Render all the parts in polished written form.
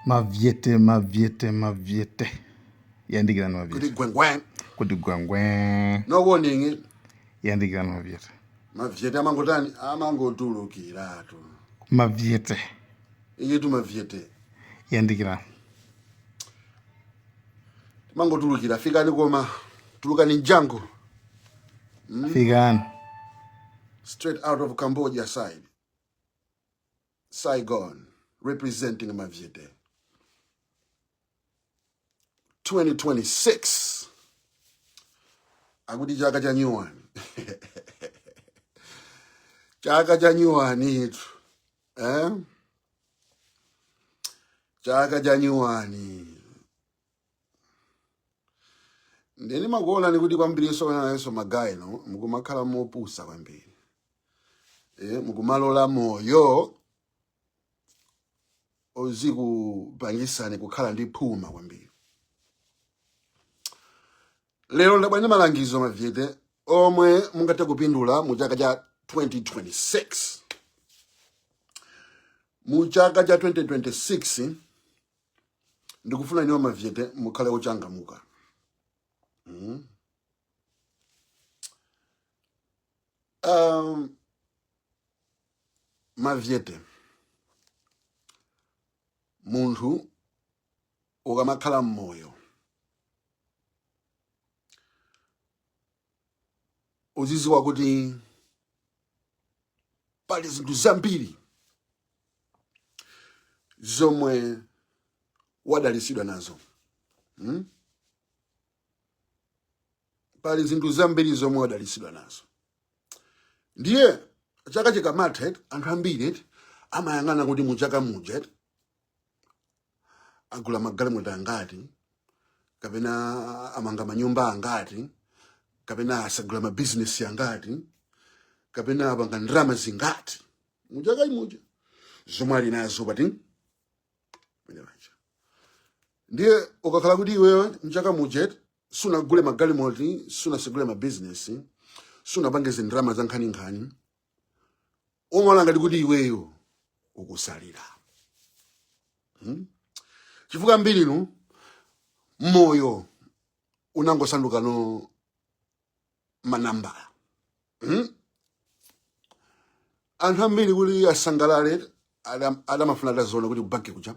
Mavyete. Yandikirani Kuti mavyete. gwengwen. Kuti gwengwen. No warning. Yandikirani mavyete. Mavyete amangotani amangotulukiratu. Mavyete. Iyetu mavyete. Yandikirani. Mangotulukira fikani koma tulukani Django. Fikani. Straight out of Cambodia side. Saigon, representing Mavyete. 2026. Akuti chaka cha nyuwani. Chaka cha nyuwani itu. Chaka cha nyuwani. Ndeni makuona nikuti kwambiri so magayi no mukumakhala mopusa kwambiri. Mukumalola moyo ozikupangisani kukhala ndi phuma kwambiri. Lero ndabwera malangizo Mavyete omwe mungathe kupindula mu chaka cha 2026. Mu chaka cha 2026 ndikufuna iniwo Mavyete mukhale ochangamuka. Mavyete munthu ukamakhala mmoyo uziziwa kuti pali zinthu zambiri zomwe wadalisidwa nazo. Pali zinthu zambiri zomwe wadalisidwa nazo. Ndiye chaka chikamatha anthu ambiri amayang'ana kuti mu chaka muja agula magalimoto angati, kapena amanga manyumba angati, kapena asagula mabizinesi angati, kapena apanga ndalama zingati. Mu chaka muja zomwe ali nazo pati. Ndiye ukakhala kuti iweyo mchaka muja sunagule magalimoti, sunasagule mabizinesi, sunapange ndalama za nkhaninkhani, umaona ngati kuti iweyo ukusalira. Chifukwa mbiri no moyo unangosanduka no manambala. Anthu ambiri kuti asangalale adamafuna atazona kuti kubanki kuja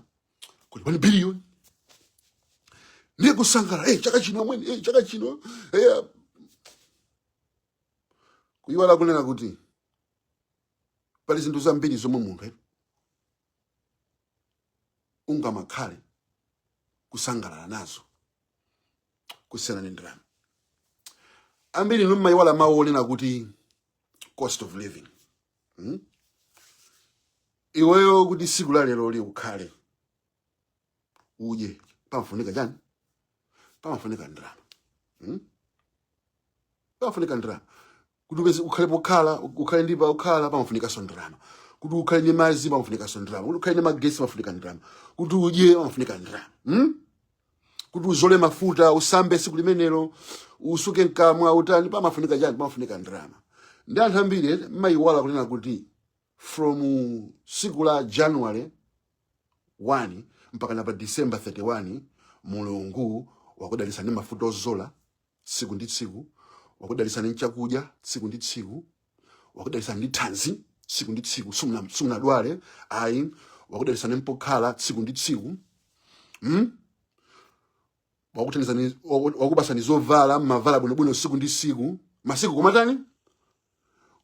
kuti 1 billion. Ndiye kusangala chaka chino amweni chaka chino kuyiwala kunena kuti pali zinthu zambiri zomwe munthu ungamakhale kusangalala nazo kusiyana ndi ndalama. Ambiri mmayiwala mawu onena kuti cost of living. Iweyo kuti siku la lero ukhale udye pamafunika chani? Pamafunika ndalama. Pamafunika ndalama. Kuti ukhale pokhala, ukhale ndi pokhala pamafunika ndalama. Kuti ukhale ndi madzi pamafunika ndalama. Kuti ukhale ndi magesi pamafunika ndalama. Kuti udye pamafunika ndalama. Kuti uzole mafuta, usambe siku limenelo, usuke nkamwa utani pamafunika chani? Pamafunika ndalama. Ndi anthu ambiri mmayiwala kunena kuti from siku la January 1 mpaka na pa December 31 Mulungu wakudalisa ndi mafuta ozola siku ndi tsiku, wakudalisa ndi chakudya siku ndi tsiku, wakudalisa ndi thanzi siku ndi tsiku, sunadwale ayi, wakudalisa ndi mpokhala siku ndi tsiku. Wakubasa ndi zovala mavala bwinobwino siku ndi tsiku, masiku komatani?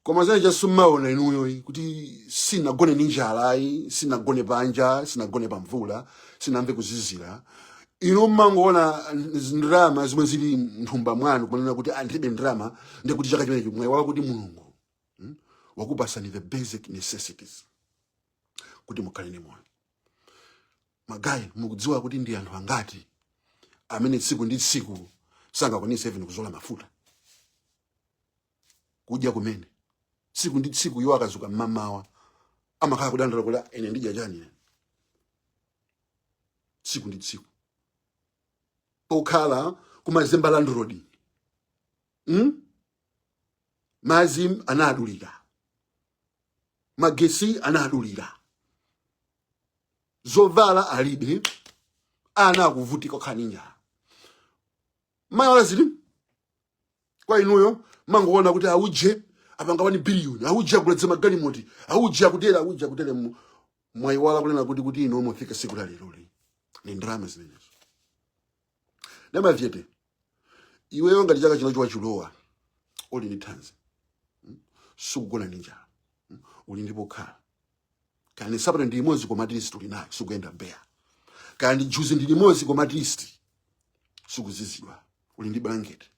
Koma zanje sumaona inuyo kuti sinagone ndi njala ayi, sinagone panja, sinagone pa mvula, sinamve kuzizira. Ino mangoona ndalama zimwe zili nthumba mwanu kunena kuti andilibe ndalama ndi kuti chaka chimenechi mwayiwala kuti Mulungu wakupasani the basic necessities kuti mukhale ndi moyo. Magayi mukudziwa kuti ndi anthu angati amene tsiku ndi tsiku sangakwanise even kuzola mafuta kudya kumene tsiku ndi tsiku iwo akazuka mmamawa amakhala kudandala kuti ene ndidya chani tsiku ndi tsiku pokhala kumazemba land road. Madzi anadulira, magesi anadulira. zovala alibe, ana akuvutika khaninya. Mayola zili kwa inuyo mangoona kuti auje apanga 1 billion, auje akuletsa magalimoto, auje akutera mwaiwala kunena kuti ino mufika siku la lero li. Ni ndrama zimenezo. Nema vyete. Iweyo ngati chaka chino chiwachulowa. Oli ni tanzi. Sugona ninja. Uli ndipo khala. Kandi sabata ndi limodzi koma at least uli nayo sugenda Mbeya. Kandi juzi ndi limodzi koma at least suguzizidwa. Uli ndi blanket.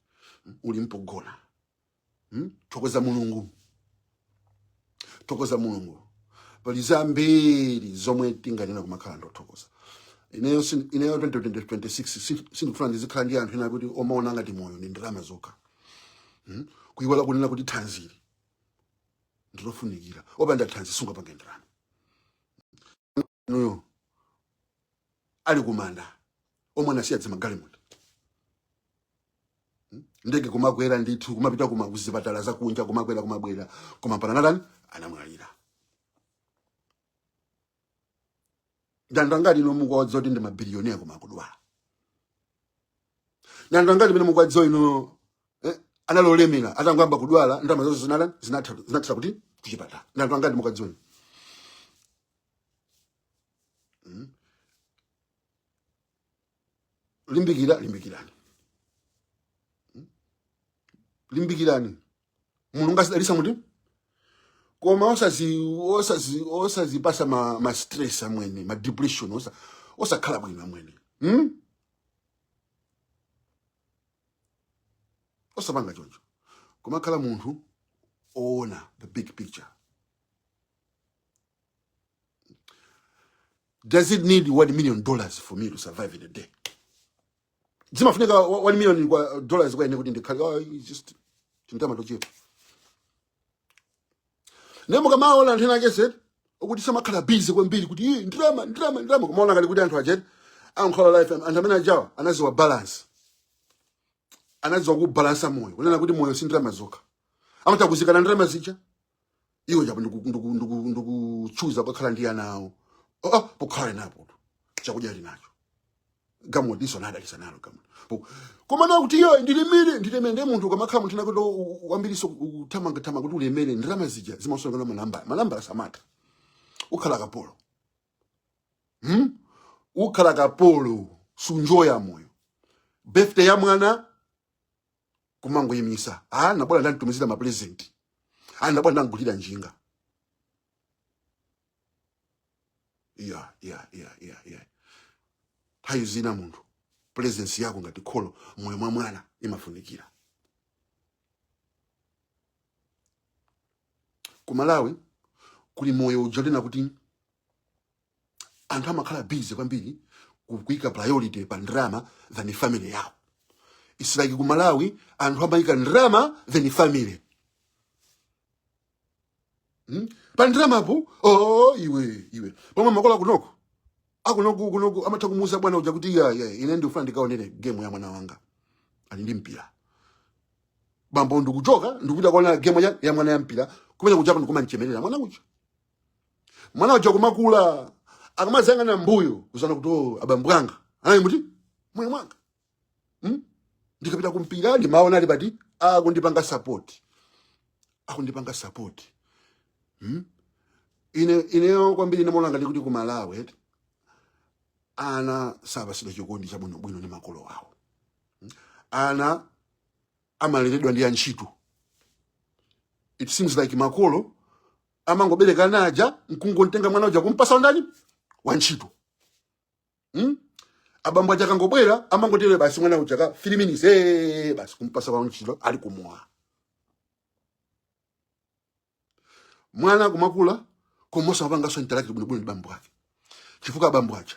Uli mpogona. Tokoza Mulungu. Tokoza Mulungu. Pali zambiri zomwe tinganena kumakhala ndothokoza. Ineyo 2026 sindikufuna ndizikhala ndi anthu ena kuti omaona ngati moyo ndi ndalama zokha. Kuyiwala kunena kuti thanzili ndilofunikira. Opanda thanzi sungapange ndalama. Nuyo ali kumanda omwe nasiya dzimagalimoti. Ndege kumakwera ndithu kumapita kuzipatala zakunja kumakwera kumabwera kumapana nadani anamwalira. Ndandangati no mukwadza kuti ndi mabiliyonea kumakudwala. Ndandangati pene mukwadza ino analolemera atangwamba kudwala ndama zonse zinatha kuti kuchipatala. Ndandangati mukwadza ino. Limbikirani. Limbikirani. Mulungu asidalisa muti koma osazi pasa ma stress amwene, ma depression osakhala bwino amwene. Osapanga choncho. Koma khala munthu oona the big picture. Does it need $1 million for me to survive in a day? Zimafunika $1 million kwa ine kuti ndikhale just chintama tochepa. Nemo kama wala anthu ena akese ukuthi samakhala busy kwambiri kuti ndrama kumaona ngati kuti anthu ajeti ankhala life anthu amene ajawa anaziwa balance. Anaziwa kubalansa moyo. Kunena kuti moyo si ndrama zokha. Amata kuzikana ndrama zija. Iwo japo ndikuchuza kukhala ndi ana awo. Pokhale napo. Chakudya ali nacho. Gamo diso nada lisanalo gamo. Koma na kuti yo ndilemere munthu kamakhala munthu nakuti wambiriso uthamanga kuti ulemere ndrama zija zimasonga malamba samata. Ukhala kapolo. Ukhala kapolo sunjoya moyo. Birthday ya mwana kumango yimisa. Nabona ndanditumizira ma present. Nabona ndangulira njinga. Yeah. Hayi zina munthu. Presence yako ngati kholo moyo mwa mwana imafunikira. Kumalawi kuli moyo ujolena kuti anthu amakhala busy kwambiri kuika priority pa ndrama than family yawo. It's like kumalawi anthu amayika ndrama than family. Pa ndrama po iwe pomwe makola kunoko akunoku amatha kumuza bwana uja kuti ine ndifuna ndikaonere game ya mwana wanga ali ndi mpira. Bambo ndikuchoka ndikuita kuona game ya mwana ya mpira kumenya kuchapa ndikumanchemerera mwana uja kumakula akamazanga na mbuyo uzana kuti abambwanga ayi muti moyo mwanga. Ndikapita kumpira ndimaona ali pati akundipanga support. Ineyo kwambiri ndimona ngati kuti kumalawi ana sabasidwa chikondi cha bwino ni makolo wawo. Ana amaleredwa ndi antchito. It seems like makolo amangobereka naja nkungontenga mwana uja kumpasa ndani wantchito. Abambo aja kangobwera amangotere basi mwana uja ka 3 minutes basi kumpasa kwa wantchito ali kumwa. Mwana kumakula komosa mapanga so interact bwino ndi bambo ake. Chifukwa bambo aja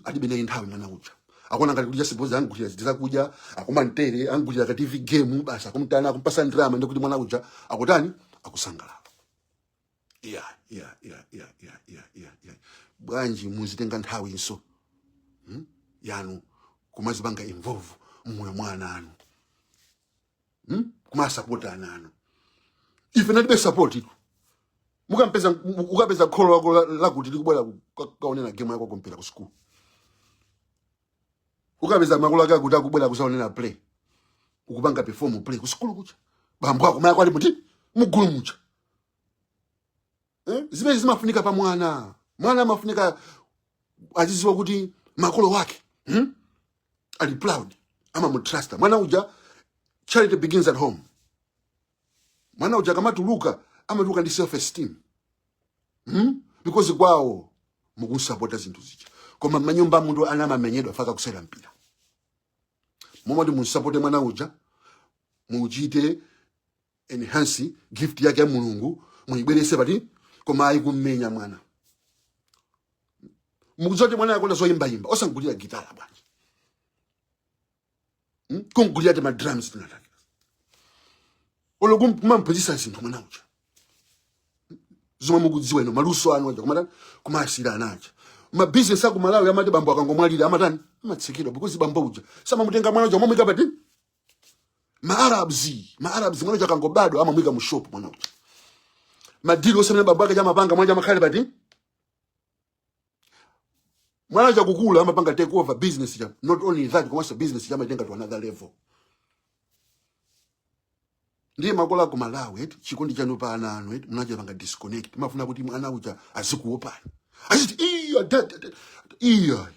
alibe naye nthawi mwana uja. Akona ngati kuja suppose angutira zitiza kuja akumantere angutira ka TV game basi akumtana akumpasa ndrama ndikuti mwana uja akutani akusangalala. Yeah. Bwanji muzitenga nthawi inso yanu kumazibanga involve mmoyo mwana anu. Kuma support ana anu. If not be support it ukapeza kholo wako lakuti likubwera kaonena game yako kompera ku school. Ukapeza makolo ake akuti akubwera kusaonena play. Ukupanga perform play ku school kucha. Bambo ako maya kwali muti mugulu mucha. Zimene zimafunika pa mwana. Mwana amafunika aziziwa kuti makolo wake ali proud. Ama mutrust. Mwana uja charity begins at home. Mwana uja kama tuluka amatuka ndi self esteem. Because kwao mukusapota zinthu zicha. Koma manyumba mundu anamamenyedwa afaka kusera mpira. Moma ndi musapote mwana uja mujite enhance gift yake ya Mulungu muibwerese pati koma ayikumenya mwana. Mukuzote mwana yakonda zoyimba yimba osangulira gitara bwana. Kungulira ma drums tunataka. Ologum mampozisa zinthu mwana uja. Zuma mukudziwa ino maluso anu aja kumata kumasira anacha. Ma business aku Malawi amati bambo akangomwalira amatani amatsikira because bambo uja sama mutenga mwana uja momwika pati ma Arabs mwana uja akangobadwa amamwika mu shop mwana uja. Madilo osemene bambo ake jamapanga mwana makhale pati mwana uja kukula amapanga take over business ja. Not only that komasa business ja maitenga to another level. Ndiye makola ku Malawi chikondi chanu pa anano munaje banga disconnect mafuna kuti mwana uja azikuopana. Aziti iya.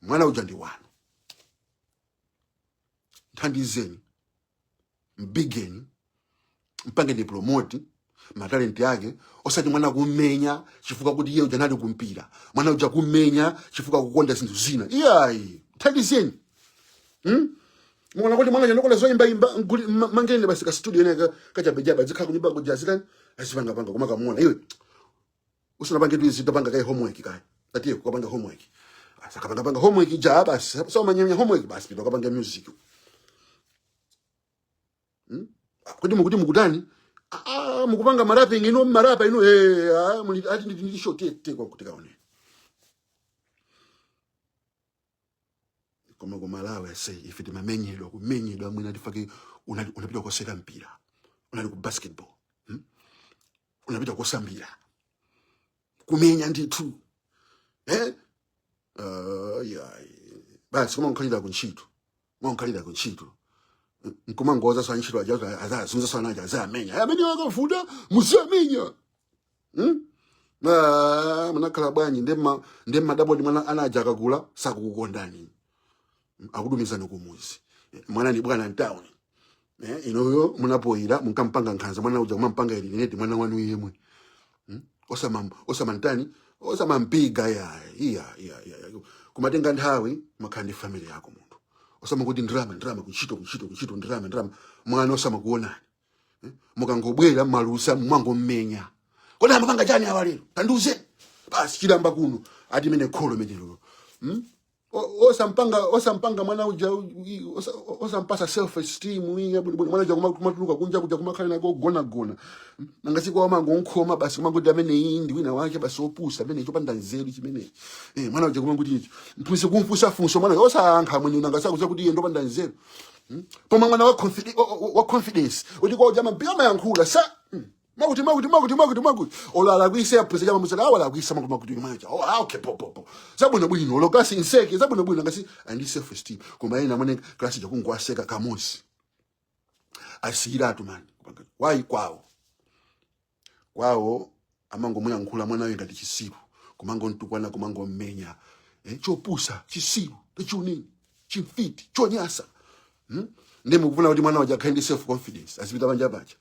Mwana uja ndi wanu. Thandizeni. Mbigeni. Mpange ni promote matalenti yake osati mwana kumenya chifuka kuti iye uja nali kumpira. Mwana uja kumenya chifuka kukonda zinthu zina. Iyayi. Thandizeni. Mwana kuti mwana janokola zoyimba mangene basi ka studio neka kachapejaba zikha kunyimba kujazira azipanga panga koma kamuona iwe usana pange twizi topanga kai homework kai atiye kupanga homework asakapanga homework ja basi so manyanya homework basi pito kapanga music kuti mukutani mukupanga rapping ino marapa ino muli ati ndi show te kwa kuti kaone koma ku Malawi say if it mamenyedwa kumenyedwa mwina tifake unapita koseka mpira unali ku basketball unapita kosambira kumenya ndithu basi koma nkhalira ku ntchito nkoma ngoza sa ntchito aja azazunza sana aja azamenya amene akavuta muzamenya munakhala bwanyi ndema madabo ndi mwana anaja akakula sakukukondani akudumizana kumuzi mwana ni bwana town inoyo munapoira munkampanga nkhanza mwana uja kumampanga ili neti mwana wanu yemwe osamampiga iya kumatenga nthawi makhandi family yako munthu osama kuti ndrama kuchito ndrama mwana osama kuonani mukangobwera malusa mwangommenya kodi amapanga chani awalero tanduze basi chidamba kuno ati mene kholo menelo osampanga mwana uja osampasa self esteem mwana uja kumatuluka kunja kuja kumakhala nako gona nangasi kwa mango nkhoma basi kumangoda amene indi wina wake basi opusa amene chopanda nzeru chimene mwana uja kumangoda mpuse kumfusa funso mwana osankha mwene nangasa kuza kuti yendo panda nzeru poma mwana wa confidence udiko jama biyama yankhula sa makuti olala kwise apuse jama musala awala kwisa makuti manja okay popo zabona bwino lokasi inseke zabona bwino ngasi and self esteem kuma ina mane klasi jakungwaseka kamosi asira tu man why kwao amango muyankhula mwana we ngati chisiru kumango ntukwana kumango mmenya chopusa chisiru techunini chimfiti chonyasa ndemu kufuna kuti mwana waja khandi self confidence asipita banja bacha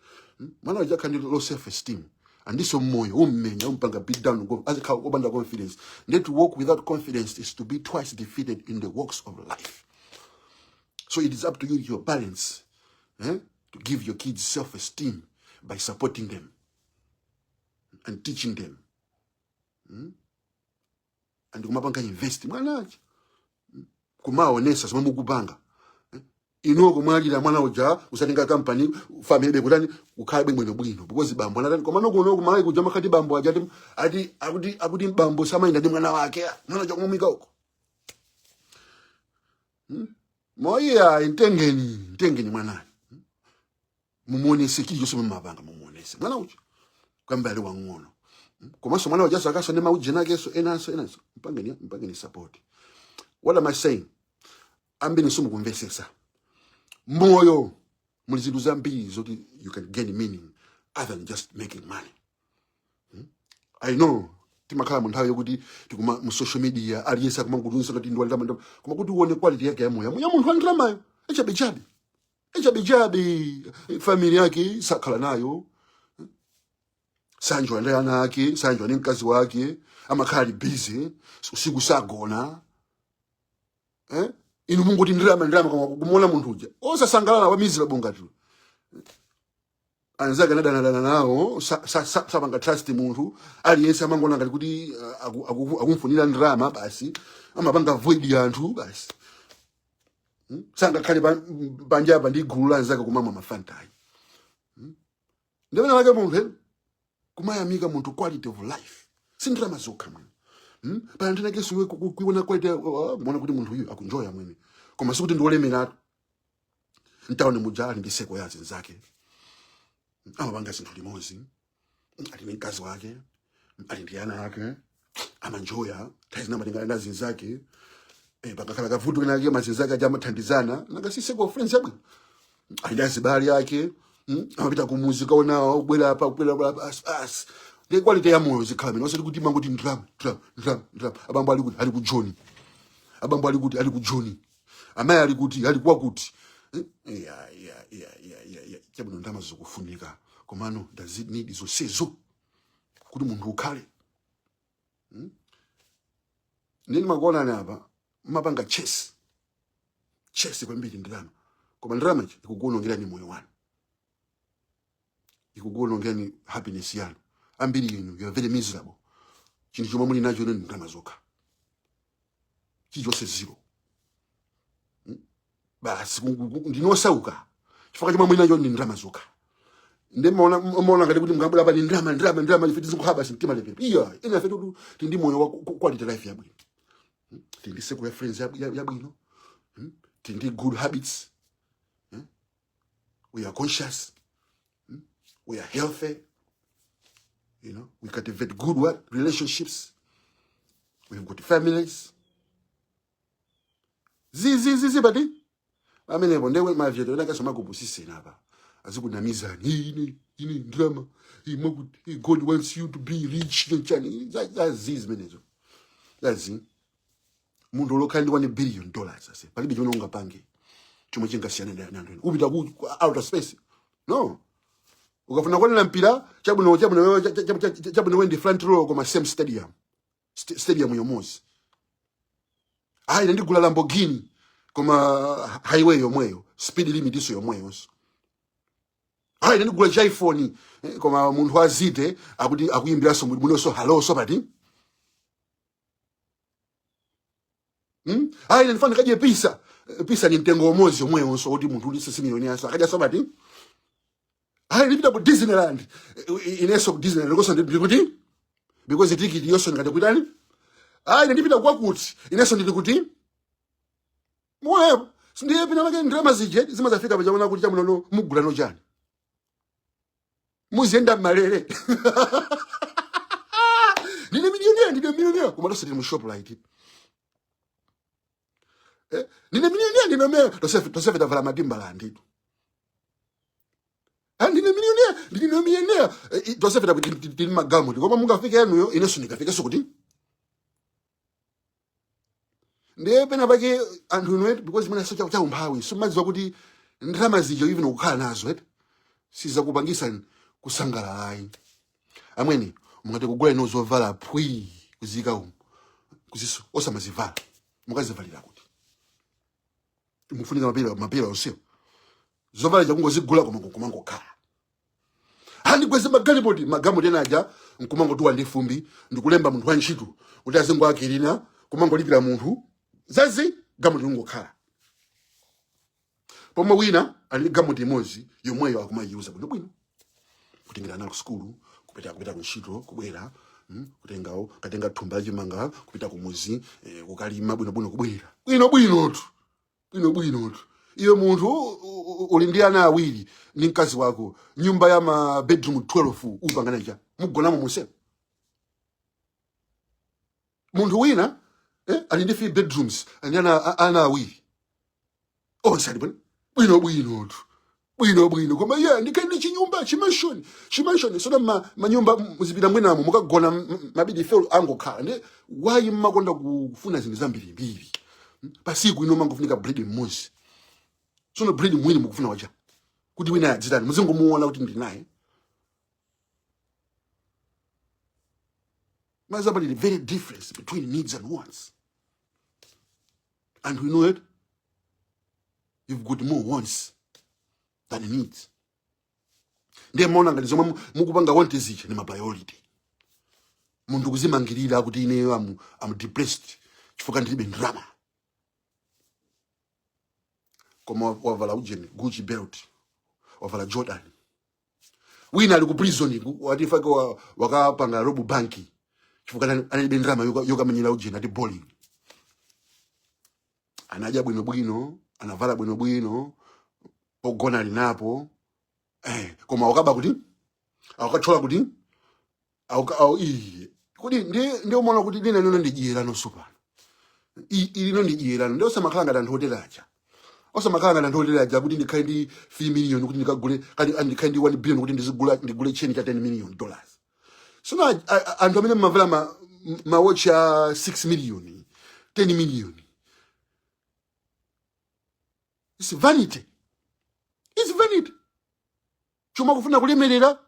mwana waja khandi low self esteem andiso moyo ummenya umpanga beat down go azikha obanda confidence. Need to walk without confidence is to be twice defeated in the walks of life. So it is up to you, your parents, to give your kids self-esteem by supporting them and teaching them. And kumapanga invest mwanaje kumaonesa sima mukupanga ino kumwalira mwana uja usatenga company family bekutani ukhabe mwene bwino because bambo natani komano kuno kumalawi kuja makati bambo ajati akuti bambo samaenda ndi mwana wake mwana uja kumumika uko moya intengeni mwanaje mumuonese chilichonse mumapanga, mumuonese mwana ucho kwamba ali wang'ono. Komanso mwana uja akaso ne mauje nakeso enanso mpangeni support. What am I saying? Ambeni simukumvesesa. Moyo muli zinthu zambiri zoti you can gain meaning other than just making money. I know timakhala mu nthawi yokuti tikuma mu social media aliyesa kumangulunsa kuti ndi ndalama koma kuti uone quality yake ya moyo munthu andalamayo echabechabe family yake sakhala nayo, sanjwa ndi ana ake, sanjwa ndi mkazi wake, amakhala busy usiku sagona. Inu munguti ndalama koma kumuona munthu uja osasangalala wa miserable ngati anzake anadana nawo sapanga trust munthu aliyesa amangona ngati kuti akumfunira ndalama basi, amapanga void anthu basi. Sangakhale panjapa ndi gulu la anzake kumamwa mafantayi. Ndimene wake munthu kumayamika munthu quality of life sindalama zokha mwene. Pantena kesu kuiona quality muona kuti munthu uyu akunjoya mwene, koma sikuti ndiolemera ntaone mujali ndi seko ya zinzake. Amapanga zinthu limodzi, ali ndi mkazi wake, ali ndi ana ake, amanjoya thazi namatenga na zinzake. Pakakhala kavuto kenake mazinzake aja amathandizana nanga si seko friends yabwino. Ali ndi azibali yake, amapita kumuzi kaonawo kubwera basi. Ndi quality ya moyo zikhala mene osati kuti manguti ndalama. Abambo ali ku John. Abambo ali ku John. Amayi ali kwa kuti. Chabwino ndalama zokufunika. Komano does it need izosezo kuti munthu ukhale. Ndini makona napa mapanga chess kwambiri ndalama. Koma ndalama ikukuonongera ni moyo wanu. Ikukuonongera ni happiness yanu. Ambiri inu, you are very miserable. Chinthu chomwe muli nacho ni ndalama zokha. Chilichonse zero. Basi ndinosauka. Chifukwa chomwe muli nacho ni ndalama zokha. Ndemaona ngati kuti mngabula pa ni ndalama ifiti zikuhaba simtima lepepe. Iya, ina fetu tindi moyo wa quality life yabwino. Tindi seko ya friends yabwino. Tindi good habits. We are conscious. We are healthy. You know, we cultivate good relationships. We've got families. Badi. Amene bondewe mavyeto nakasoma kubusise napa. Azikunamizani ini drama. God wants you to be rich. That's menezo. That's it. Mundu lokandi $1 billion ase. Palibe chono ungapange. Chomwe chingasiyana ndani. Upita outer space. No. Ukafuna kuona mpira chabwino wendi front row koma same stadium yomozi. Ayi ndigula Lamborghini koma highway yomweyo, speed limit iso yomweyo. Ayi ndigula iPhone koma munthu azite akuti akuyimbira so muno so hello so pati. Ayi ndifana kaje pisa ni mtengo omozi yomweyo so kuti munthu uli 6 million yaso akaja so pati. Ayi lipita ku Disneyland. Ineso ku Disneyland ngoso ndikuti because ticket yoso ngati kutani. Ayi ndipita kwa kuti ineso ndikuti moyo sindiye pina make ndalama zije zimazafika pajaona kuti chamunono mugula no chani. Muzienda malere. Ndine millionaire koma tosati mu shop like. Ndine millionaire tosefe davala madimba la nditu. Ndine millionaire tosefe da kuti magamu koma mungafika yanuyo ineso ndikafika so kuti ndiye pena pake anthu inwet because mwana socha cha umphawi so madziwa kuti ndalama zijo even ukhala nazo siza kupangisa kusangalala ayi. Amweni mungati kugula ino zovala pwi kuzika umu kuziso osamazivala mukazivalira kuti mufunika mapira osio zovala jakungozigula kumango khala. Handi kwese magambo tenaja nkumango tuwa ndi fumbi ndikulemba munthu wa ntchito kuti azingo akirina kumango lipira munthu zazi gamu lingokhala. Pomwe wina ali gamu timozi yomweyo akumayiuza bwino kutengira ana ku school kupita ku ntchito kubwera kutengawo katenga thumba chimanga kupita ku muzi kukalima bwino kubwera bwino tu iyo munthu uli ndi ana awiri ni mkazi wako, nyumba ya ma bedroom 12 upangana cha mugonamo musema. Muntu wina ali ndi 3 bedrooms and ana awiri. Sali bwino koma ndikaende chinyumba chimashoni soda manyumba muzipita mwinamo mukagona mabidi felo angokhala ndi why mmakonda kufuna zinthu zambiri pasiku ino mangofunika bread mmodzi sono bread mwini mukufuna wacha kuti wina adzitani muzingomuona kuti ndi naye. There's a very difference between needs and wants, and we know it. You've got more wants than needs. Ndiye mona ngati zomwe mukupanga want ziche ni ma priority. Muntu kuzimangirira kuti ine am depressed chifukwa ndilibe drama. Koma wavala ujeni Gucci belt, wavala Jordan. Wina ali ku prison watifa kwa wakapanga robu banki chifukwa analibe drama yokamanyira ujeni ati bowling. Anaja bwino anavala bwino pogona linapo koma wakaba kuti akachola kuti kuti ndi umona kuti lina lino ndijira no supana ilino ndijira ndio samakhala ngati anthu otelacha osamakhala ngati anthu otelacha kuti ndikhale ndi 3 million kuti ndikagule kali ndikhale ndi 1 billion kuti ndigule cheni cha $10 million. So anthu amene mavala ma watch 6 million 10 million. It's vanity. It's vanity. Chuma kufuna kulemerera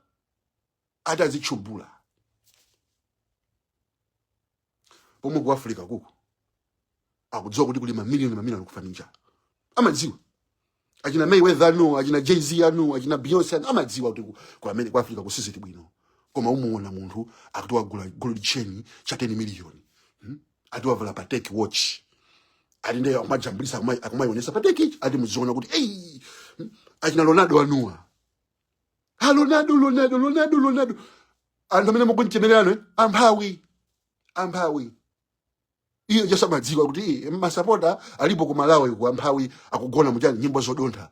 atazichubula. Pomwe ku Africa kuko akudziwa kuti kuli mamiliyoni akufa ninja. Amadziwa. Achina Mayweather no, achina Jay-Z no, achina Beyonce amadziwa kuti ku America ku Africa kusisiti bwino. Koma umuona munthu akutoa gold chain cha 10 million. Atiwa vala Patek watch. Alinde amajambulisa akumayonesa Patek ati muziona kuti achina Ronaldo anua. Ronaldo. Anthu amene mukunchemerano amphawi. Iyo just amadziwa kuti masapota alipo ku Malawi ku amphawi akugona mujani nyimbo zodontha.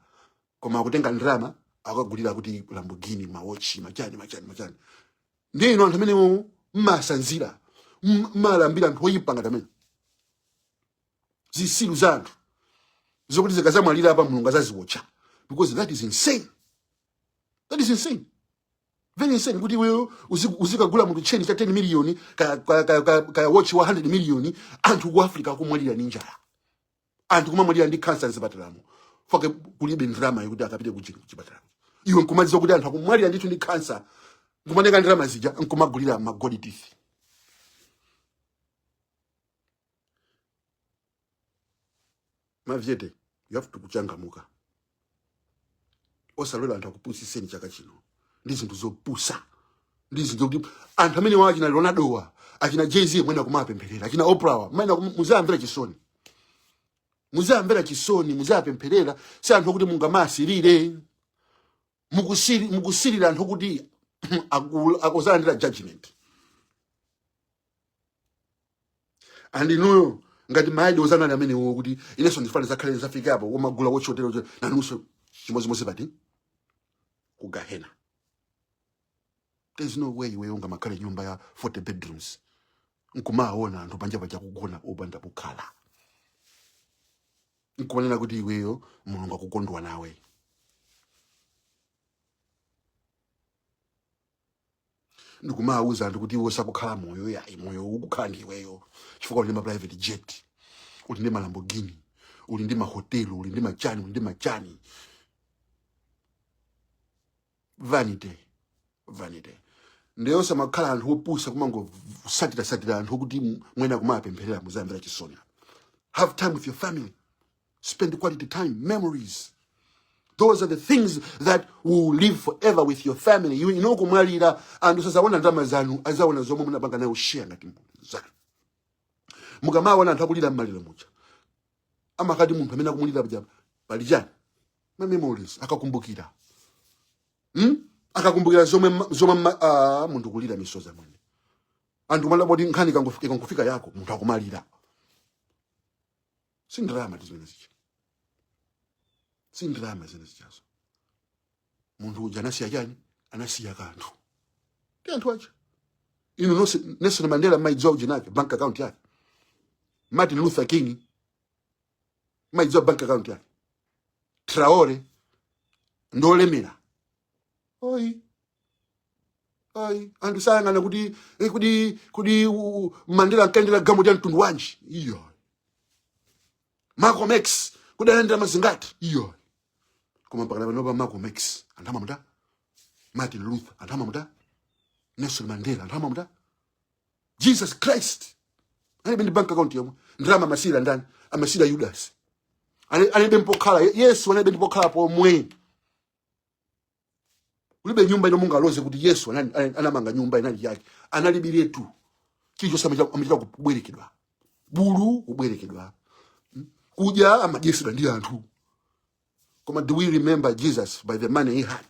Koma akutenga drama akagulira kuti Lamborghini mawochi machani. Ndino anthu amene mmasanzira mmalambira anthu oyipanga tamene. Zisilu zanthu zokuti zikazamwalira apa mulungu azaziwotcha because that is insane. Very insane kuti wewe uzikagula munthu cheni cha 10 million kaya watch 100 million anthu ku Africa kumwalira ninjala. Anthu kumamwalira ndi cancer zipatalamo. Foke kulibe drama yokuti akapite kuchipatala. Iwe nkumadziwa kuti anthu akumwalira ndithu ndi cancer ngumaneka drama zija nkumagulira ma gold teeth. Mavyete, you have to kuchangamuka. Osalola anthu akupusiseni chaka chino. Ndi zinthu zopusa. Ndi zinthu kuti anthu amene wachi na Ronaldo, achina Jay-Z mwena kumapempherera, achina Oprah, mwena muzamvera chisoni. Muzapempherera, si anthu kuti mungamasirire. Mukusirira anthu kuti akuzalandira judgment. And no ngati maidi ozana amene wo kuti ineso ndifana zakhale zafika apo komagula wochotero nanuso chimodzimodzi pati ku Gahena. There's no way iwe unga makhale nyumba ya 40 bedrooms nkumaona anthu panja paja kugona opanda kukhala. Nkuonera kuti iweyo mulungu akukondwa nawe. Ndikumauza anthu kuti iwe sakukhala moyo ukukhala ndiweyo chifukwa uli ndi private jet, uli ndi Lamborghini, uli ndi mahoteli, uli ndi machani. Vanity. Ndiyo samakhala anthu opusa kumango satira anthu kuti mwena kumapempherera muzamvera chisoni. Have time with your family. Spend quality time, memories. Those are the things that will live forever with your family. You know kumwalira and usazaona ndama zanu azaona zomwe munapanga nayo share ngati zanu. Mukamaona anthu akulira mmaliro mucha. Amakati munthu amene akumulira pajapa palijani. Ma memories akakumbukira. Akakumbukira zomwe munthu kulira misoza mwene. Anthu mala bodi nkhani kangofika yako munthu akumalira. Sindrama tizona zichi. si ndrama zene zijazo. Muntu uja anasiya chani? Anasiya kanthu. Ndi anthu aja. Inu Nelson Mandela maidziwa ujina yake, bank account yake. Martin Luther King maidziwa bank account yake. Traore ndolemera. Oi. Andu sayangana kuti Mandela akaendera gamu lya mtundu wanji. Iyo. Malcolm X kudaendera mazingati. Iyo. Koma mpaka panopa Malcolm X antama muda. Martin Luther antama muda. Nelson Mandela antama muda. Jesus Christ ane ndi bank account yomwe. Ndrama masira ndani? Amasira Judas. Ane bempokhala Yesu ane bempokhala pomwe. Ulibe nyumba ino Mungu aloze kuti Yesu anamanga nyumba inali yake. Analibire tu. Chicho amachita kubwerekedwa. Bulu kubwerekedwa. Kuja amajesedwa ndi anthu. Koma do we remember Jesus by the money he had?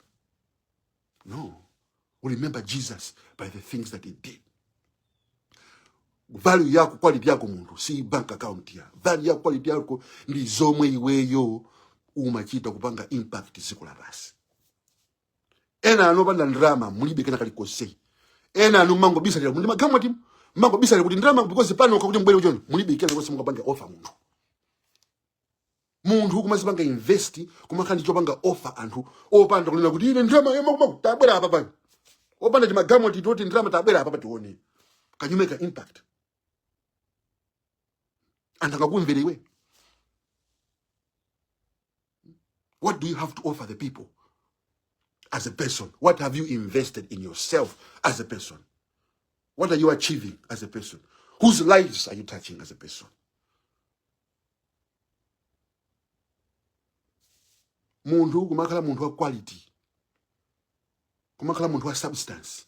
No. We remember Jesus by the things that he did. Value yako, quality yako muntu, si bank account ya. Value yako, quality yako, ndi zomwe iweyo umachita kupanga impact siku la basi. Ena anopanda ndrama, mulibe kena kalikose. Ena anu mango bisa lila, mulima gamwa timu, mango bisa lila kuti ndrama, because pano wakakuti mbwele ujono, mulibe kena kwa mungu panga offer muntu. Muntu kumasi panga investi, kumakani chopanga offer antu, opanda kulina kuti ine ndrama, tabwela hapa pani. Opanda jima gamwa titoti ndrama tabwela hapa tuone. Can you make an impact? Antangakumveliwe. What do you have to offer the people as a person? What have you invested in yourself as a person? What are you achieving as a person? Whose lives are you touching as a person? Muntu kumakala muntu wa quality. Kumakala muntu wa substance.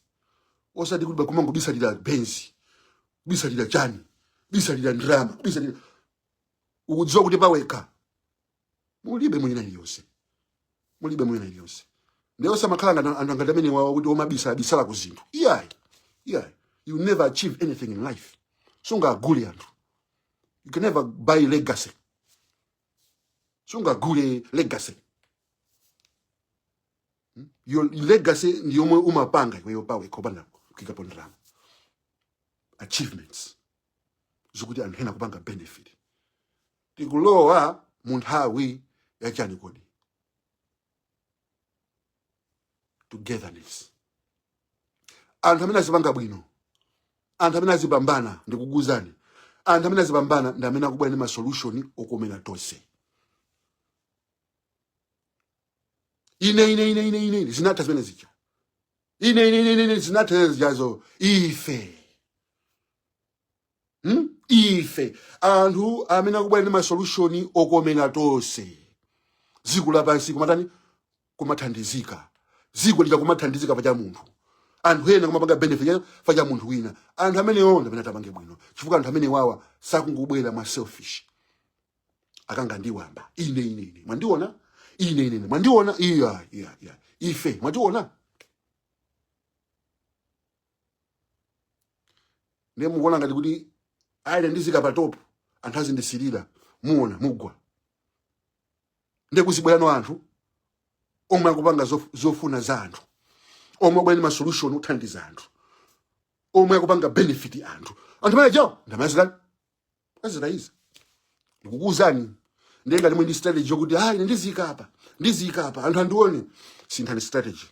Osati kuti bakumango bisalira benzi, bisalira chani, bisalira ndrama, bisalira ukudziwa kuti paweka. Mulibe mwina iliyonse. Mulibe mwina iliyonse. Leo samakhala andangadamene wawo kuti omabisa bisala ku zinthu. Yeah. You never achieve anything in life. Sunga gule anthu. You can never buy legacy. Sunga gule legacy. Your legacy ni yomwe umapanga kweyo pawe kobanda kikapo ndrama. Achievements. Zukuti anthu kupanga benefit. Tikulowa munthawi ya chani kodi. Togetherness. Anthu amene azipanga bwino. Anthu amene azipambana ndikuguzani. Anthu amene azipambana ndi amene akubwera ndi ma solution okomera tonse. Ine zinatha zimene zija. Ine zinatha zijazo ife. Ife anthu amene akubwera ndi ma solution okomera tonse. Dziko lapansi kumatani kumathandizika. Dziko lija kumathandizika pa cha munthu. Anthu ena kumapanga benefit pa cha munthu wina. Anthu amene onda amene atapange bwino. Chifukwa anthu amene wawa sakungubwera mwa selfish. Akanga ndiwamba. Ine. Mwandiona? Ine. Mwandiona? Yeah. Ife. Mwandiona? Nemuona ngati kuti aile ndizika pa top. Anthu azindisirira. Muona, mugwa. Ndekuzibwerano anthu. Omwe akupanga zofuna za anthu. Omwe akubwera ma solution uthandiza anthu. Omwe akupanga benefit anthu. Anthu amene jawo ndamazirani. Aziraiza. Ndikukuzani. Ndenga limwe ndi strategy yokuti ine ndizika hapa. Anthu andione. Sinthani strategy.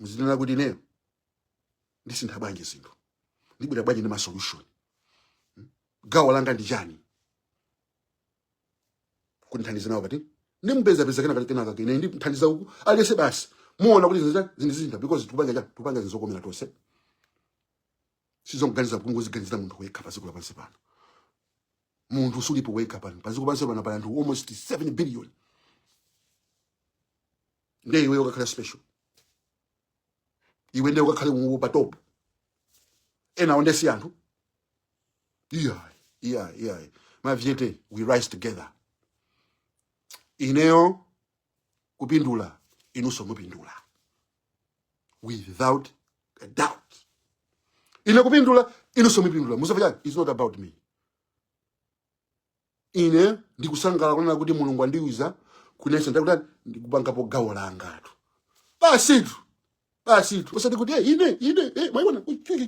Muzinena kuti neyo. Ndisintha bwanji zinthu. Ndibwera bwanji ndi ma solution. Gawo langa ndi chani? Kundithandiza nawo kati. Nimpeza kena kalikena kakene ndi mthandiza uku alese basi muona kuti zinthu because tupanga zizokomera tonse sizonganiza kungoziganizira munthu wekha paziko lapansi pano munthu sulipo wekha pano paziko pansi pano pala anthu almost 7 billion ndiye iwe ukakhala special iwe ndiye ukakhala pa top ena ondesi anthu yeah mavyete we rise together. Ineo kupindula, inuso mupindula. Without a doubt. Ine kupindula, inuso mupindula. Musafanya, it's not about me. ine ndikusangala kunena kuti mulungu andiuza kunesa ndakuti ndikupangapo gawo langa tu basitu usati kuti ine mwaona ichi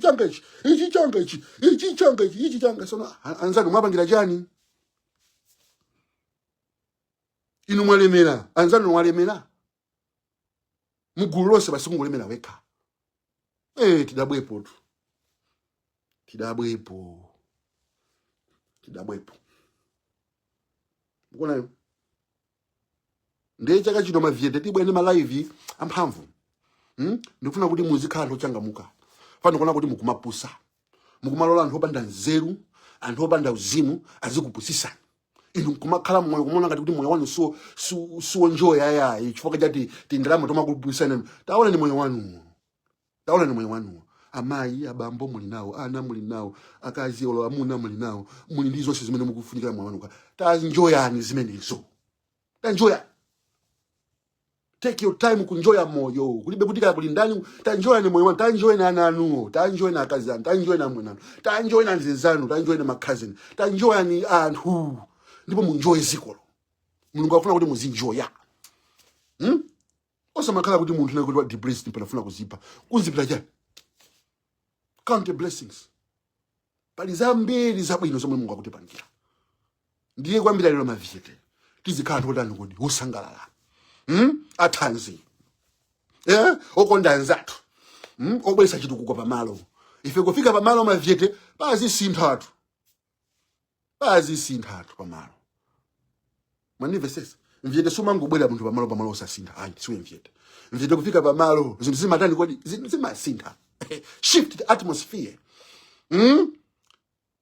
changa sono anzanu mwapangira chani inu mwalemera anzanu mwalemera mugulu lonse basi mungolemera wekha tidabwepo mukuonayo ndiye chaka chino mavyete tibwene malive amphamvu ndikufuna kuti muzikhala anthu ochangamuka pano kuona kuti mukumapusa mukumalola anthu opanda nzeru anthu opanda uzimu azikupusisani inu kumakhala moyo kumona ngati kuti moyo wanu suwo njoya yayi chifukwa chati tindalama tomakupusisani taona ni moyo wanu amayi abambo muli nawo ana muli nawo akazi olo amuna muli nawo muli ndi zonse zimene mukufunikira moyo wanu tanjoyani zimenezo tanjoya take your time kunjoya moyo kulibe kuti kala kuli ndani tanjoya ni moyo wanu tanjoya na ana anuwo tanjoya na akazi anu tanjoya na amuna anu tanjoya na nzenzanu tanjoya na makazini tanjoya ni anthu ndipo munjoye zikolo mulungu afuna kuti muzinjoya osamakhala kuti munthu naye kuti wa depressed panafuna kuzipa kunzipita chani count the blessings pali zambiri zabwino zomwe Mulungu akutipangira ndiye kwambira lero mavyete tizikhala anthu otani kodi osangalala athanzi okonda anzathu obwesa chitukuko pamalo ife kufika pamalo mavyete pazisintha pamalo manivesesa mvyete sumangobwera munthu pamalo osasintha ayi siwe mvyete kufika pamalo zinthu zimatani kodi zimasintha shift the atmosphere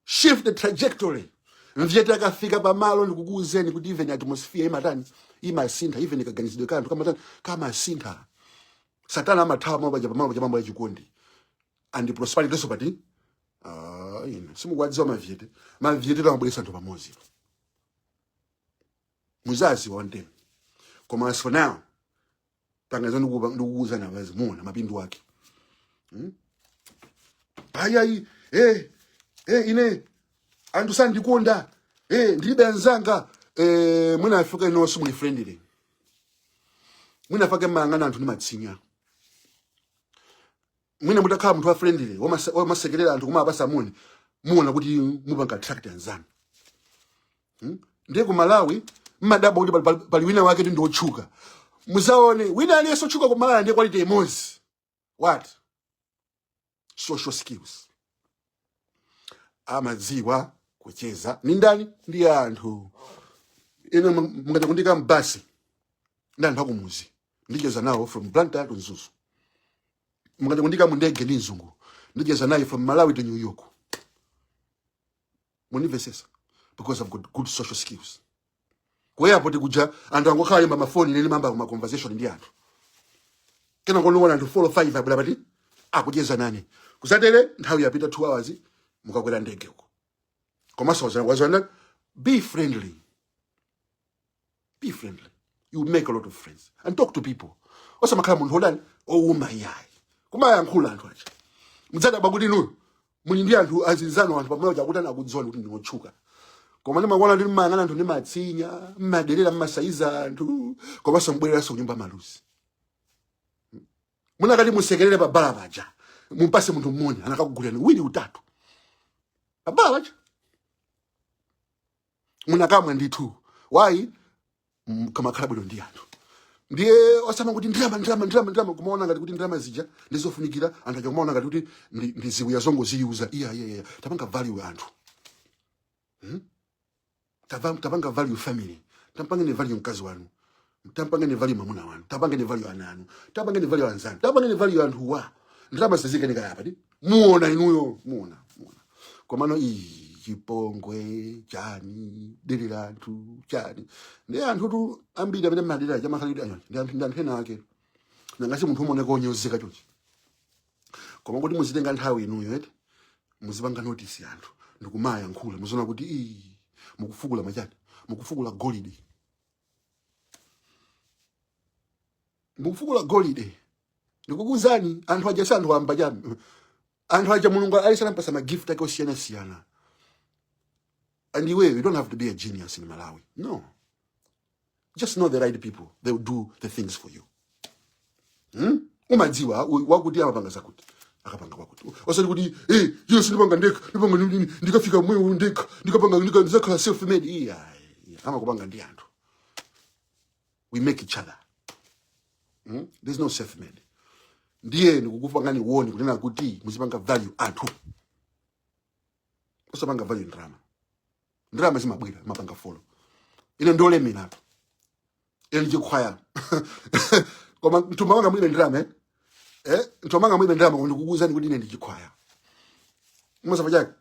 shift the trajectory mvyete akafika pamalo ndikukuuzeni kuti even atmosphere imatani imasintha even ikaganizidwe kanthu kama sintha satana amathawa mabaja pamalo pa mambo ya chikondi and prosperity so pati simukwadziwa mavyete tamabweresa anthu pamodzi muzazi wonde koma as for now tangazo ndikukuuza na vazi muona mapindu ake ayayi ine anthu sandikonda ndilibe anzanga mwina afika ino simuli friendly mwina afake mangana anthu ni matsinya mwina mutakhala munthu wa friendly wamasekerera anthu kuma apasa muona kuti mupanga attract anzanu ndiye ku Malawi mmadabo kuti pali wina wake ndi otchuka muzaone wina aliyense otchuka ku Malawi ndiye quality emozi what social skills amadziwa kucheza ni ndani ndi anthu ino mungati kundika mbasi ndi anthu akumuzi ndicheza nawo from Blantyre to Nzuzu mungati kundika mundege ndi Nzungu ndicheza naye from Malawi to New York munivesesa because I've got good social skills kwa airport kuja anthu angokhala yamba mafoni nene mamba kuma conversation ndi anthu kena kono anthu 4 or 5 abula pati akucheza nani kusatere nthawi yapita 2 hours mukakwera ndege huko komanso wazana be friendly you make a lot of friends and talk to people osamakhala munthu odani owuma yayi kumayankhula anthu acha mudzada bakuti nuyo muli ndi anthu azinzano anthu pamwe chakutana akudziwa kuti ndinotchuka koma ndimakuona ndi mmangana anthu ndi matsinya mmaderera mmasaiza anthu komanso mbwereranso kunyumba maluzi munakati musekerere pa bala paja mumpase munthu mmodzi anakakugulani wili utatu pa bala paja munakamwe ndithu wayi kama khala bwino ndi anthu ndiye osama kuti ndrama kumaona ngati kuti ndrama zija ndizofunikira anthu akumaona ngati kuti ndiziwiya zongo ziyuza iya tapanga value anthu tapanga value family tapanga ne value mkazi wanu tapanga ne value mamuna wanu tapanga ne value ana anu tapanga ne value anzanu tapanga ne value anthu wa ndrama zizike nika yapa ndi muona inuyo muona komano chipongwe chani delera anthu chani ndi anthu tu ambiri amene madera chamakhalidwe anyo ndi anthu ena ake nangasi munthu umoneka onyozeka chonchi koma kuti muzitenga nthawi inuyo eti muzipanga notice anthu ndikumaya nkhula muziona kuti mukufukula machani mukufukula golide ndikukuzani anthu aja santhu amba chani anthu aja mulungu alisanampasa magift ake osiyana And you don't have to be a genius in Malawi. No. Just know the right people. They will do the things for you. Umadziwa wakuti amapanga zakuti akapanga wakuti osati kuti yo sindipanga ndipanga ndikafika mwe ndikapanga ndikakhala self made iya amakupanga ndi anthu. We make each other. There's no self made. Ndiye ndikukupangani woni kunena kuti muzipanga value anthu. Usapanga value ndrama zimabwira mapanga follow. Ine ndolemera. Ine ndichikhwaya. Koma ntumanga mwine ndrama ntumanga mwine ndrama ndikukuuzani kuti ine ndichikhwaya. Musafa chake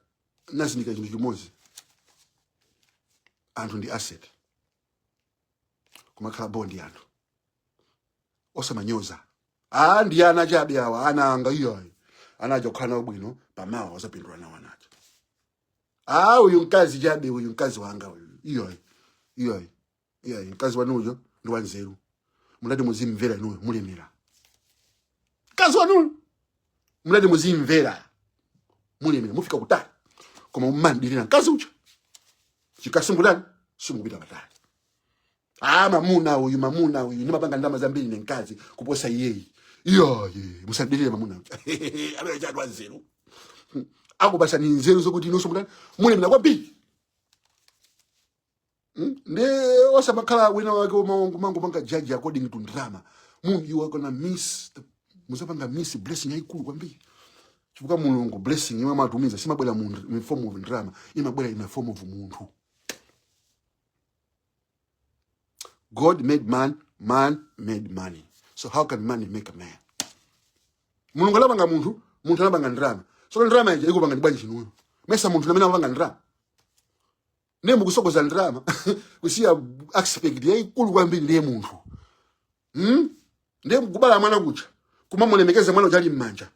nasi nika chinthu chimozi. Anthu ndi asset. Kumakhala bondi anthu. Osamanyoza. Ndi ana chabe awa ananga iyoyi. Anaja kukhala bwino pamawa wasapindula nawo anaja. Uyu mkazi chabe uyu mkazi wanga uyu. Iyoyi. Mkazi wanuyo ndi wanzeru. Mulati muzimvera inuyo mulemera. Mkazi wanuyo. Mulati muzimvera mulemera mufika kutali. Koma ummandirira mkazi ucha. Chikasimbulani simupita patali. Mamuna uyu nimapanga ndama zambiri nenkazi kuposa iyeyi. Musadirire mamuna ucha. Abe chatu wanzeru. Akubasa ni nzeru zokuti inoso mulani mulemera kwambiri. Ne osamakhala wina wake mango manga judge according to drama. You are gonna miss musapanga miss blessing yayikulu kwambiri. Chifukwa mulungu blessing imwe amatumiza simabwera mu form of drama, imabwera in a form of munthu. God made man, man made money. So how can money make a man? Mulungu alapanga munthu alapanga drama. So drama ije ikupanga ndibwanji chinuyo. Mesa munthu namene amapanga drama. Nemu kusokoza drama kusiya aspect yayikulu kwambiri ndiye munthu. Ndiye kubala mwana kucha kumamulemekeza mwana ujali mmanja.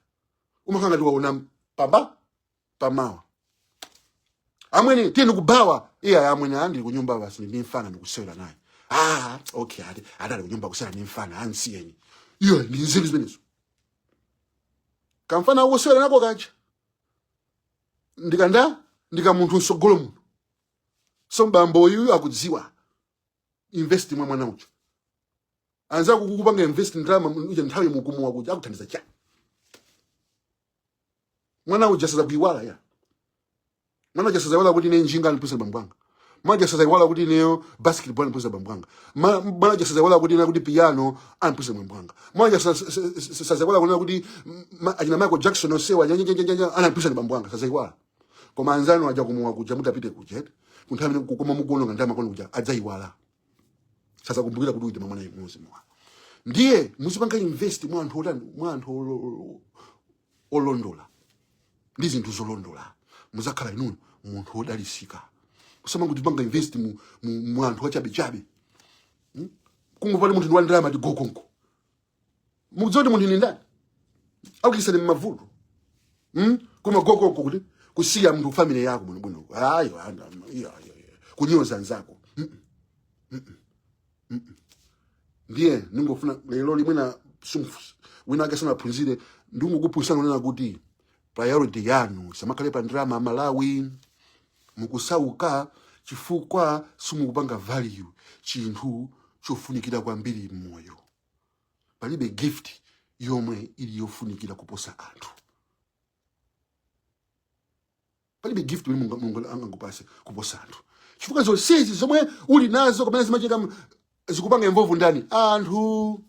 Umakanga ndiwaona pamawa. Amwene tiye ndikubawa amwene andi kunyumba basi ndimfana ndikusewera naye. Okay adali kunyumba kusewera ndimfana ansiyeni. Ndi nzeru zimenezo. Kamfana ukusewera nako kacha. Ndika munthu nsogolo munthu. So mbambo uyu akudziwa invest mwa mwana ucha. Anza kukupanga invest ndrama uja nthawi mukumu wakuja akuthandiza cha. Mwana uja saza kuiwala ya. Mwana uja saza wala kuti ne njinga nipuse bambwanga. Mwana uja saza wala kuti ne basketball nipuse bambwanga. Mwana uja saza wala kuti ne kuti piano anipuse bambwanga. Mwana uja saza wala kuti ajina Michael Jackson osewa anipuse bambwanga saza iwala. Koma anzano aja kumuwa kuja mutapite kujet. Kunthamini kukoma mugono ngandama kono kuja adzaiwala. Sasa kumbukira kuti uite mwana imuzi mwa. Ndiye musipanga invest mu anthu olondola. Ndi zinthu zolondola. Muzakhala inu munthu odalisika. Kusema kuti panga invest mu anthu achabe. Kungopali munthu ndi ndalama tigokonko. Muzoti munthu ni ndani? Akukisana mmavuto. Kuma gokonko kuti kusiya mndu family yako muno. Kunyoza nzako. Ndiye ningofuna lero limwena wina akasana phunzire ndingukupusana nena kuti priority yanu samakhale pa ndrama Malawi mukusauka chifukwa simukupanga value chinthu chofunikira kwambiri moyo. Palibe gift yomwe ili yofunikira kuposa anthu. Palibe gift Mulungu angakupase kuposa anthu. Chifukwa zonsezi zomwe uli nazo kamene zimacheka zikupanga involve ndani anthu.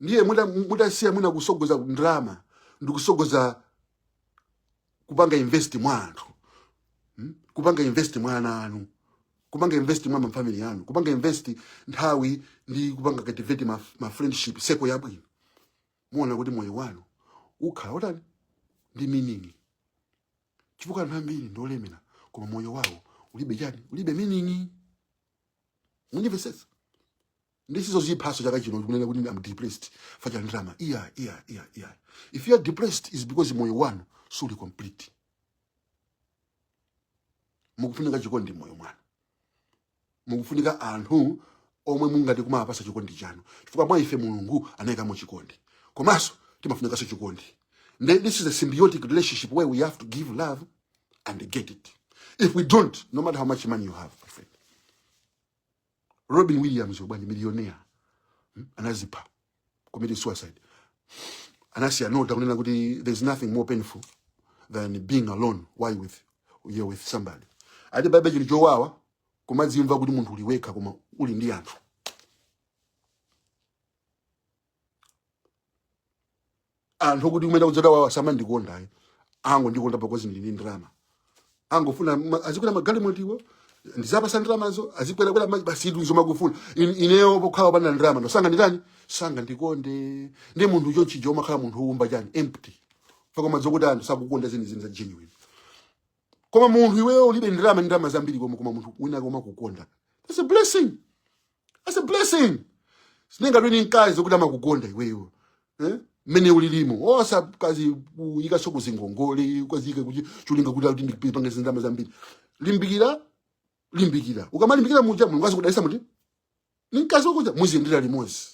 Ndiye mudasiya mwina kusogoza ndrama ndikusogoza kupanga invest mwa anthu. Kupanga invest mwa ana anu. Kupanga invest mwa family yanu. Kupanga invest nthawi ndi kupanga cultivate ma friendship seko yabwino. Muona kuti moyo wanu ukhala utani ndi meaning. Chifukwa anthu ambiri ndolemera koma moyo wawo ulibe meaning. Munivesesa. Ndisizo ziphaso chakachino kunena kuti I'm depressed. Facha ndrama. If you are depressed is because moyo wanu suli complete. Mukufunika chikondi moyo mwanu. Mukufunika anthu omwe mungati kumapasa chikondi chanu. Chifukwa mwa ife Mulungu anayika mu chikondi. Komanso timafunika so chikondi. This is a symbiotic relationship where we have to give love and they get it. If we don't, no matter how much money you have, my friend. Robin Williams, a millionaire, anazipa, committed suicide. And I say, no, there's nothing more painful than being alone while you're with somebody. I did baby Joawa, Kumazi Mva Gudu Muntu Liweka, Kuma Uli Ndiantu. And who could you make out of Samandi Gondai? Ango ndi konda because ndi drama. Ango funa azikula magali montiwo. Ndizapa sandrama zo azikwela kwela basidu zo magufuna. Ineo bokhala bana drama no sanga ndani? Sanga ndikonde. Ndi muntu yonchi jo makhala muntu umba jani empty. Faka mazokudana sakukonda zini za genuine. Koma muntu iwewe ulibe drama zambiri koma muntu wina koma kukonda. That's a blessing. That's a blessing. Sinenga lweni nkazi zokuda makukonda iwewe. Mene ulilimo osa kazi uyika soko zingongole kwazika kuchi chulinga kuda kuti ndipanga zindama zambiri limbikira ukamalimbikira muja mulungu azikudaisa muti ninkaso kuja muziyendera limozi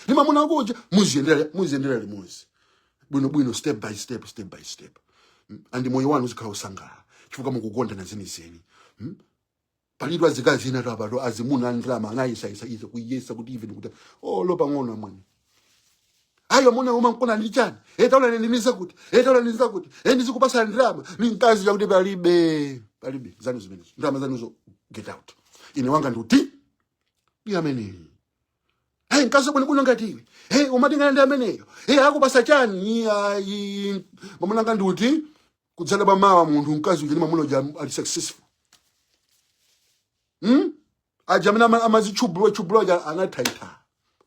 limamuna kuja muziyendera limozi bwino step by step and moyo wanu uzikhala usangala chifukwa mukukonda na zeni palidwa zikazi na rabalo azimuna ndrama angayisa ize kuyesa kuti even kuti lo pang'ono amwene ayo muna uma nkona lichani taula nindinisa kuti ndizikupasa ndrama ninkazi yakuti palibe zanu zimene ndrama zanu zo get out ine wanga nduti amene nkazi bwino kuno ngatiwe umatingana ndi ameneyo akupasa chani mamuna nga nduti kudzala bamawa munthu nkazi uje mamuna uja ali successful ajamina amazichubulwa ja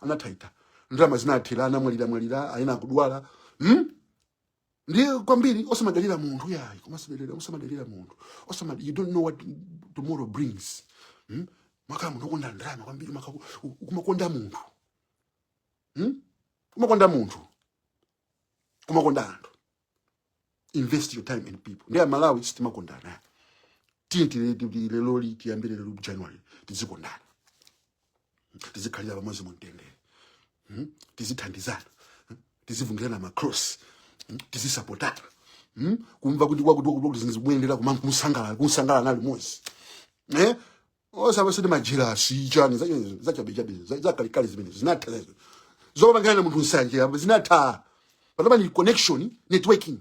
anataita ndrama zinathela anamwalira ayina kudwala ndi kwambiri osamadalira munthu yayi osamadalira munthu you don't know what tomorrow brings makala munthu ukonda ndrama kwambiri kumakonda munthu kumakonda anthu invest your time in people ndiye Malawi sitimakondana leloli tiyambire lelu January tizikondana tizikhalira pamodzi mumtendere tizithandizana tizivungirana macross tizisupportana kumva kuti kwakuti zingizibwendera kumusangala nali mozi osaba sidi majirasi chani zachabechabe zakalikali zimene zinatha zokupangana munthu nsanje zinatha patapa ni connection networking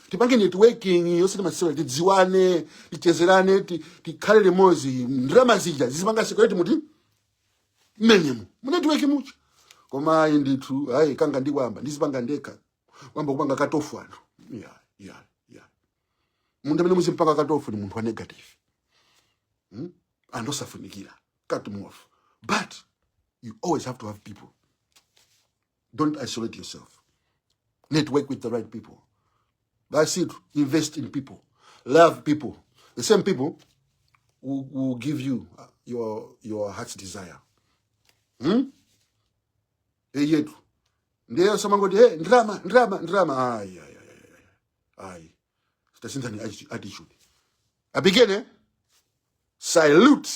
tipange networking yosati masewera tidziwane tichezerane tikhale limodzi ndrama zija zizipanga security muti mmenyemo network mucho koma ndithu hayi kanga ndikwamba ndizipanga ndekha kwamba kupanga katofu ano yeah munthu amene muzimpanga katofu ni munthu wa negative andosafunikira cut them off but you always have to have people. Don't isolate yourself. Network with the right people. That's it. Invest in people. Love people. The same people who will give you your heart's desire. Yetu. Ndio sema ngodi drama. Ai. Sitasinza ni attitude. Abigene. Salute